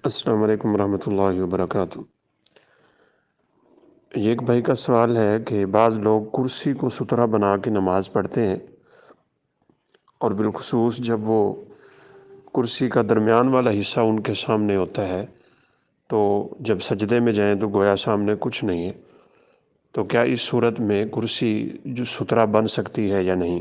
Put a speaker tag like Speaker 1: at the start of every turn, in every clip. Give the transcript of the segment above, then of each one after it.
Speaker 1: السلام علیکم ورحمۃ اللہ وبرکاتہ۔ ایک بھائی کا سوال ہے کہ بعض لوگ کرسی کو ستھرا بنا کے نماز پڑھتے ہیں، اور بالخصوص جب وہ کرسی کا درمیان والا حصہ ان کے سامنے ہوتا ہے تو جب سجدے میں جائیں تو گویا سامنے کچھ نہیں ہے، تو کیا اس صورت میں کرسی جو ستھرا بن سکتی ہے یا نہیں؟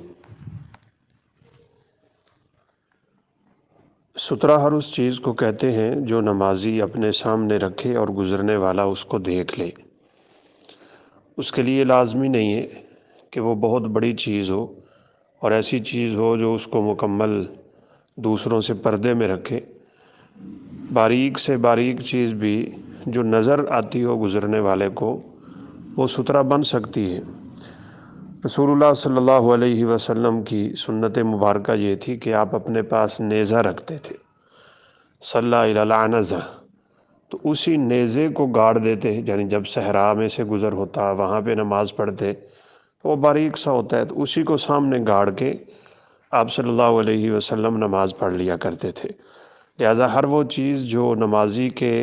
Speaker 1: ستھرا ہر اس چیز کو کہتے ہیں جو نمازی اپنے سامنے رکھے اور گزرنے والا اس کو دیکھ لے۔ اس کے لیے لازمی نہیں ہے کہ وہ بہت بڑی چیز ہو اور ایسی چیز ہو جو اس کو مکمل دوسروں سے پردے میں رکھے۔ باریک سے باریک چیز بھی جو نظر آتی ہو گزرنے والے کو، وہ ستھرا بن سکتی ہے۔ رسول اللہ صلی اللہ علیہ وسلم کی سنت مبارکہ یہ تھی کہ آپ اپنے پاس نیزہ رکھتے تھے، صلی الی العنزہ، تو اسی نیزے کو گاڑ دیتے، یعنی جب صحرا میں سے گزر ہوتا وہاں پہ نماز پڑھتے تو وہ باریک سا ہوتا ہے، تو اسی کو سامنے گاڑ کے آپ صلی اللہ علیہ وسلم نماز پڑھ لیا کرتے تھے۔ لہٰذا ہر وہ چیز جو نمازی کے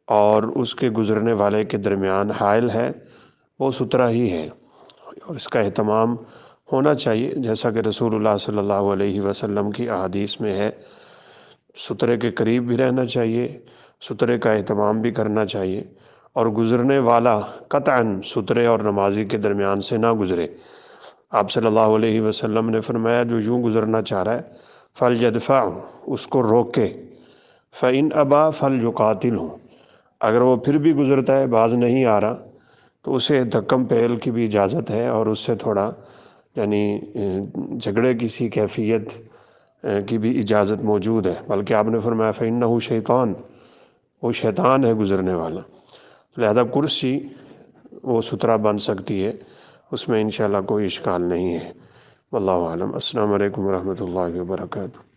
Speaker 1: اور اس کے گزرنے والے کے درمیان حائل ہے وہ ستھرا ہی ہے، اور اس کا اہتمام ہونا چاہیے، جیسا کہ رسول اللہ صلی اللہ علیہ وسلم کی احادیث میں ہے۔ سترے کے قریب بھی رہنا چاہیے، سترے کا اہتمام بھی کرنا چاہیے، اور گزرنے والا قطعاً سترے اور نمازی کے درمیان سے نہ گزرے۔ آپ صلی اللہ علیہ وسلم نے فرمایا جو یوں گزرنا چاہ رہا ہے فَلْيَدْفَعْهُ، اس کو روکے، فَإِنْ أَبَى فَلْيُقَاتِلْهُ، اگر وہ پھر بھی گزرتا ہے، باز نہیں آ رہا، تو اسے دھکم پہل کی بھی اجازت ہے، اور اس سے تھوڑا یعنی جھگڑے کی سی کیفیت کی بھی اجازت موجود ہے، بلکہ آپ نے فرمایا فَإِنَّهُ شیطان، وہ شیطان ہے گزرنے والا۔ لہذا کرسی وہ ستھرا بن سکتی ہے، اس میں انشاءاللہ کوئی اشکال نہیں ہے۔ واللہ اعلم۔ السلام علیکم ورحمۃ اللہ وبرکاتہ۔